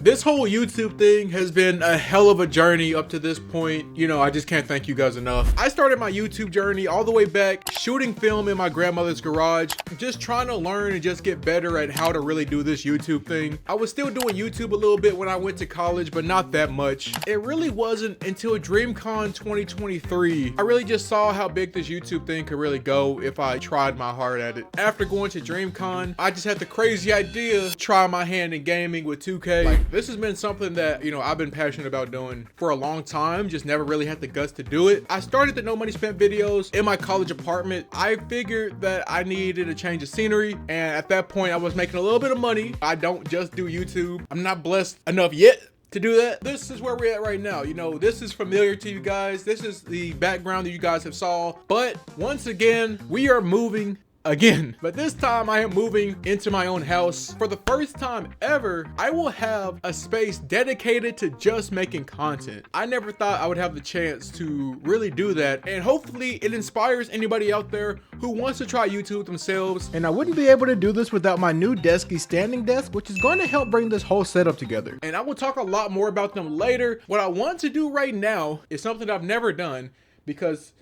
This whole YouTube thing has been a hell of a journey up to this point. You know, I just can't thank you guys enough. I started my YouTube journey all the way back shooting film in my grandmother's garage, just trying to learn and just get better at how to really do this YouTube thing. I was still doing YouTube a little bit when I went to college, but not that much. It really wasn't until DreamCon 2023 I really just saw how big this YouTube thing could really go if I tried my heart at it. After going to DreamCon, I just had the crazy idea to try my hand in gaming with 2K. Like, this has been something that, you know, I've been passionate about doing for a long time, just never really had the guts to do it. I started the No Money Spent videos in my college apartment. I figured that I needed a change of scenery, and at that point I was making a little bit of money. I don't just do YouTube. I'm not blessed enough yet to do that. This is where we're at right now. You know, this is familiar to you guys. This is the background that you guys have saw, but once again, we are moving again. But this time I am moving into my own house. For the first time ever, I will have a space dedicated to just making content. I never thought I would have the chance to really do that, and hopefully it inspires anybody out there who wants to try YouTube themselves. And I wouldn't be able to do this without my new Desky standing desk, which is going to help bring this whole setup together. And I will talk a lot more about them later. What I want to do right now is something I've never done, because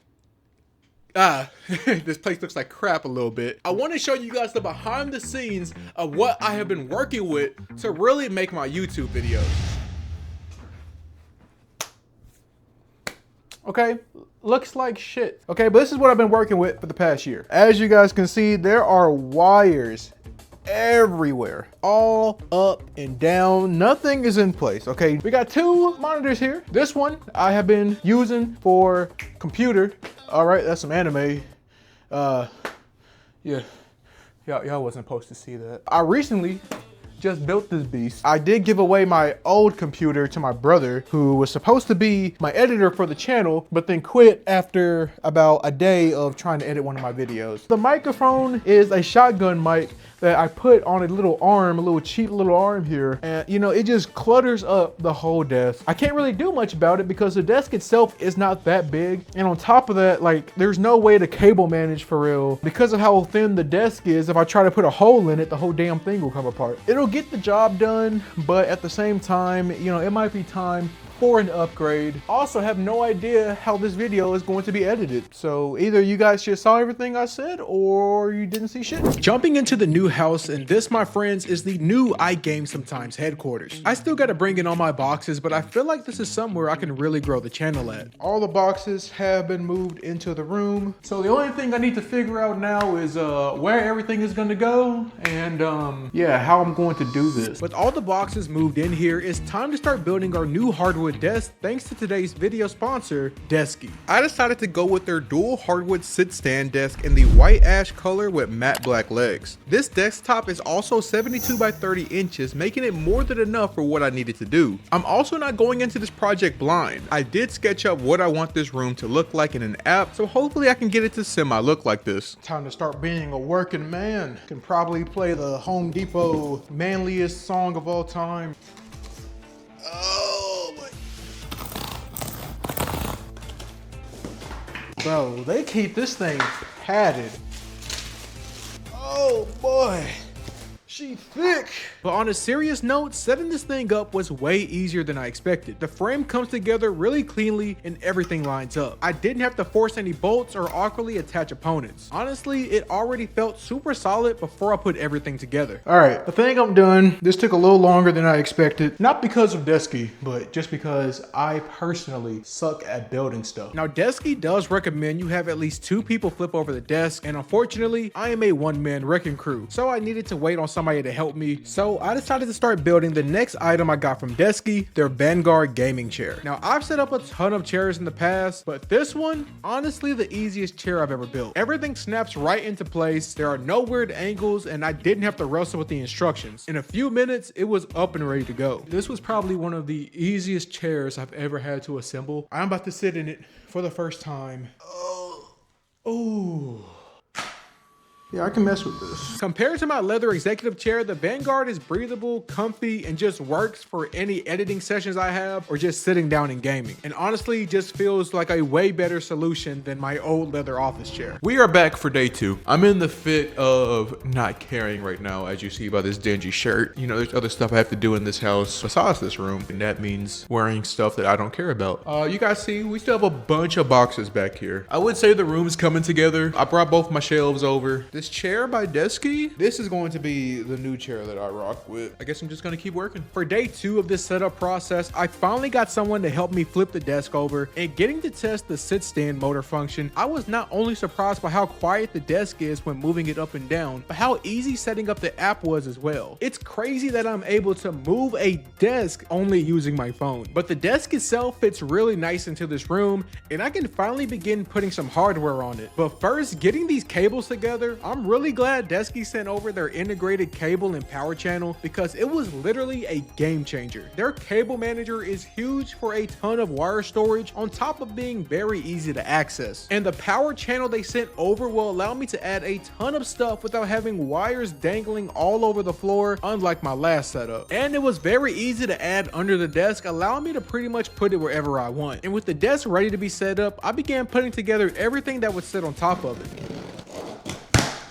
this place looks like crap a little bit. I want to show you guys the behind the scenes of what I have been working with to really make my YouTube videos. Okay, looks like shit. Okay, but this is what I've been working with for the past year. As you guys can see, there are wires everywhere, all up and down. Nothing is in place. Okay, we got two monitors here. This one I have been using for computer. All right, that's some anime. Yeah, y'all wasn't supposed to see that. I recently just built this beast. I did give away my old computer to my brother, who was supposed to be my editor for the channel, but then quit after about a day of trying to edit one of my videos. The microphone is a shotgun mic that I put on a little arm, a little cheap little arm here. And you know, it just clutters up the whole desk. I can't really do much about it because the desk itself is not that big. And on top of that, like, there's no way to cable manage for real. Because of how thin the desk is, if I try to put a hole in it, the whole damn thing will come apart. It'll get the job done, but at the same time, you know, it might be time for an upgrade. Also have no idea how this video is going to be edited. So either you guys just saw everything I said or you didn't see shit. Jumping into the new house, and this, my friends, is the new iGameSometimes headquarters. I still got to bring in all my boxes, but I feel like this is somewhere I can really grow the channel at. All the boxes have been moved into the room. So the only thing I need to figure out now is where everything is going to go, and yeah, how I'm going to do this. With all the boxes moved in here, it's time to start building our new hardwood desk, thanks to today's video sponsor, Desky. I decided to go with their dual hardwood sit-stand desk in the white ash color with matte black legs. This desktop is also 72 by 30 inches, making it more than enough for what I needed to do. I'm also not going into this project blind. I did sketch up what I want this room to look like in an app, so hopefully I can get it to semi-look like this. Time to start being a working man. Can probably play the Home Depot manliest song of all time. Oh my. Bro, they keep this thing padded. Oh boy, she thick. But on a serious note, setting this thing up was way easier than I expected. The frame comes together really cleanly and everything lines up. I didn't have to force any bolts or awkwardly attach opponents. Honestly, it already felt super solid before I put everything together. All right, I think I'm done. This took a little longer than I expected. Not because of Desky, but just because I personally suck at building stuff. Now, Desky does recommend you have at least 2 people flip over the desk, and unfortunately, I am a one-man wrecking crew, so I needed to wait on somebody to help me. So I decided to start building the next item I got from Desky, their Vanguard gaming chair. Now, I've set up a ton of chairs in the past, but this one, honestly, the easiest chair I've ever built. Everything snaps right into place. There are no weird angles, and I didn't have to wrestle with the instructions. In a few minutes, it was up and ready to go. This was probably one of the easiest chairs I've ever had to assemble. I'm about to sit in it for the first time. Oh. Yeah, I can mess with this. Compared to my leather executive chair, the Vanguard is breathable, comfy, and just works for any editing sessions I have or just sitting down and gaming. And honestly, just feels like a way better solution than my old leather office chair. We are back for day 2. I'm in the fit of not caring right now, as you see by this dingy shirt. You know, there's other stuff I have to do in this house besides this room, and that means wearing stuff that I don't care about. You guys see, we still have a bunch of boxes back here. I would say the room's coming together. I brought both my shelves over. This chair by Desky, this is going to be the new chair that I rock with. I guess I'm just gonna keep working. For day 2 of this setup process, I finally got someone to help me flip the desk over, and getting to test the sit stand motor function, I was not only surprised by how quiet the desk is when moving it up and down, but how easy setting up the app was as well. It's crazy that I'm able to move a desk only using my phone, but the desk itself fits really nice into this room, and I can finally begin putting some hardware on it. But first, getting these cables together, I'm really glad Desky sent over their integrated cable and power channel, because it was literally a game changer. Their cable manager is huge for a ton of wire storage on top of being very easy to access. And the power channel they sent over will allow me to add a ton of stuff without having wires dangling all over the floor, unlike my last setup. And it was very easy to add under the desk, allowing me to pretty much put it wherever I want. And with the desk ready to be set up, I began putting together everything that would sit on top of it.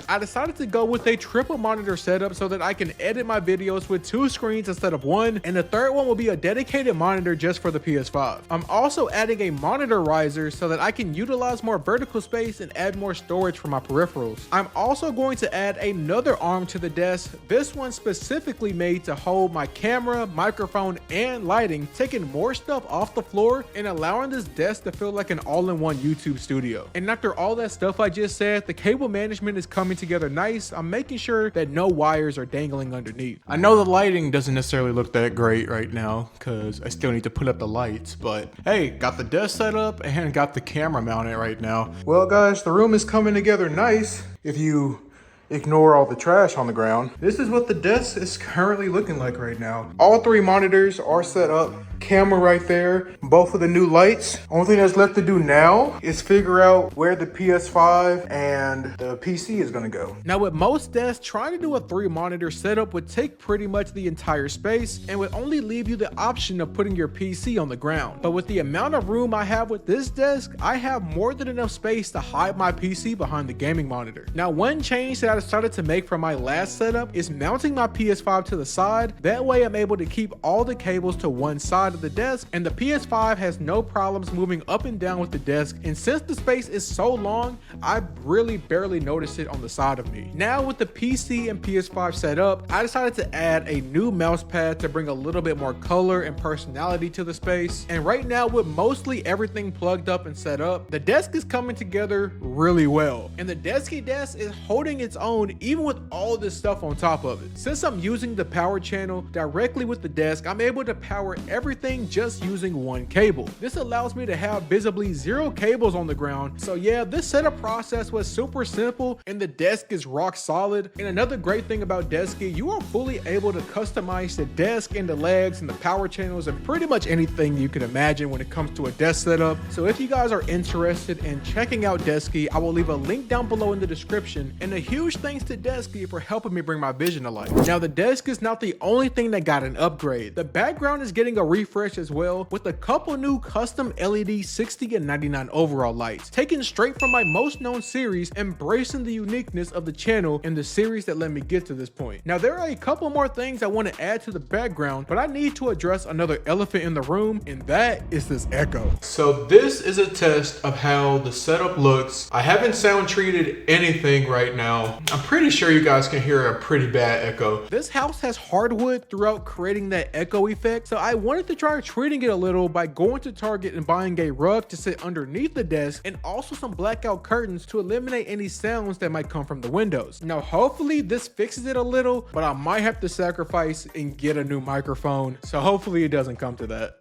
I decided to go with a triple monitor setup so that I can edit my videos with 2 screens instead of 1, and the third one will be a dedicated monitor just for the PS5. I'm also adding a monitor riser so that I can utilize more vertical space and add more storage for my peripherals. I'm also going to add another arm to the desk, this one specifically made to hold my camera, microphone, and lighting, taking more stuff off the floor and allowing this desk to feel like an all-in-one YouTube studio. And after all that stuff I just said, the cable management is coming together nice. I'm making sure that no wires are dangling underneath. I know the lighting doesn't necessarily look that great right now because I still need to put up the lights, but hey, got the desk set up and got the camera mounted right now. Well guys, the room is coming together nice if you ignore all the trash on the ground. This is what the desk is currently looking like right now. All 3 monitors are set up. Camera right there, both of the new lights. Only thing that's left to do now is figure out where the PS5 and the PC is gonna go. Now with most desks, trying to do a 3 monitor setup would take pretty much the entire space and would only leave you the option of putting your PC on the ground. But with the amount of room I have with this desk, I have more than enough space to hide my PC behind the gaming monitor. Now one change that I decided to make from my last setup is mounting my PS5 to the side. That way I'm able to keep all the cables to one side of the desk, and the PS5 has no problems moving up and down with the desk, and since the space is so long, I really barely notice it on the side of me. Now with the PC and PS5 set up, I decided to add a new mouse pad to bring a little bit more color and personality to the space, and right now with mostly everything plugged up and set up, the desk is coming together really well, and the Desky desk is holding its own even with all this stuff on top of it. Since I'm using the power channel directly with the desk, I'm able to power everything just using 1 cable. This allows me to have visibly 0 cables on the ground. So yeah, this setup process was super simple and the desk is rock solid. And another great thing about Desky, you are fully able to customize the desk and the legs and the power channels and pretty much anything you can imagine when it comes to a desk setup. So if you guys are interested in checking out Desky, I will leave a link down below in the description, and a huge thanks to Desky for helping me bring my vision to life. Now the desk is not the only thing that got an upgrade. The background is getting a refresh as well, with a couple new custom LED 60 and 99 overall lights, taken straight from my most known series, embracing the uniqueness of the channel and the series that let me get to this point. Now there are a couple more things I want to add to the background, but I need to address another elephant in the room, and that is this echo. So this is a test of how the setup looks. I haven't sound treated anything right now. I'm pretty sure you guys can hear a pretty bad echo. This house has hardwood throughout, creating that echo effect, so I wanted to try treating it a little by going to Target and buying a rug to sit underneath the desk, and also some blackout curtains to eliminate any sounds that might come from the windows. Now hopefully this fixes it a little, but I might have to sacrifice and get a new microphone, so hopefully it doesn't come to that.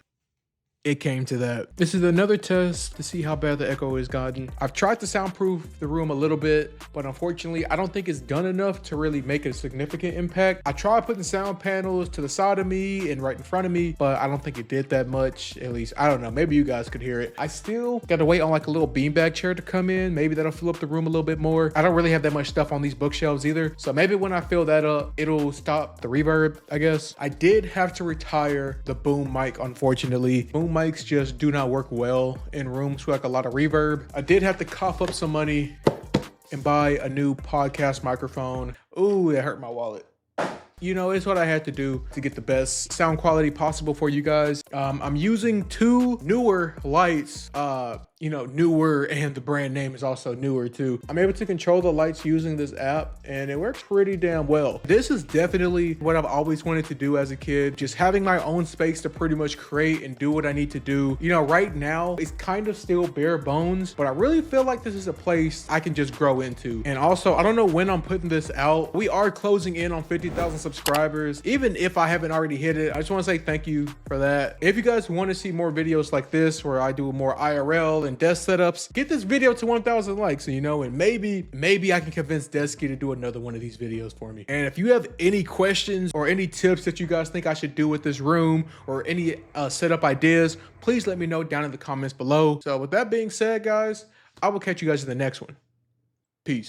it came to that. This is another test to see how bad the echo has gotten. I've tried to soundproof the room a little bit, but unfortunately, I don't think it's done enough to really make a significant impact. I tried putting sound panels to the side of me and right in front of me, but I don't think it did that much. At least, I don't know, maybe you guys could hear it. I still gotta wait on like a little beanbag chair to come in. Maybe that'll fill up the room a little bit more. I don't really have that much stuff on these bookshelves either. So maybe when I fill that up, it'll stop the reverb, I guess. I did have to retire the boom mic, unfortunately. Boom mics just do not work well in rooms with like a lot of reverb. I did have to cough up some money and buy a new podcast microphone. Ooh, that hurt my wallet. You know, it's what I had to do to get the best sound quality possible for you guys. I'm using two newer lights, you know, newer, and the brand name is also newer too. I'm able to control the lights using this app and it works pretty damn well. This is definitely what I've always wanted to do as a kid, just having my own space to pretty much create and do what I need to do. You know, right now it's kind of still bare bones, but I really feel like this is a place I can just grow into. And also, I don't know when I'm putting this out. We are closing in on 50,000 subscribers. Even if I haven't already hit it, I just want to say thank you for that. If you guys want to see more videos like this where I do more IRL and desk setups, get this video to 1,000 likes, you know, and maybe I can convince Desky to do another one of these videos for me. And if you have any questions or any tips that you guys think I should do with this room or any setup ideas, please let me know down in the comments below. So with that being said, guys, I will catch you guys in the next one. Peace.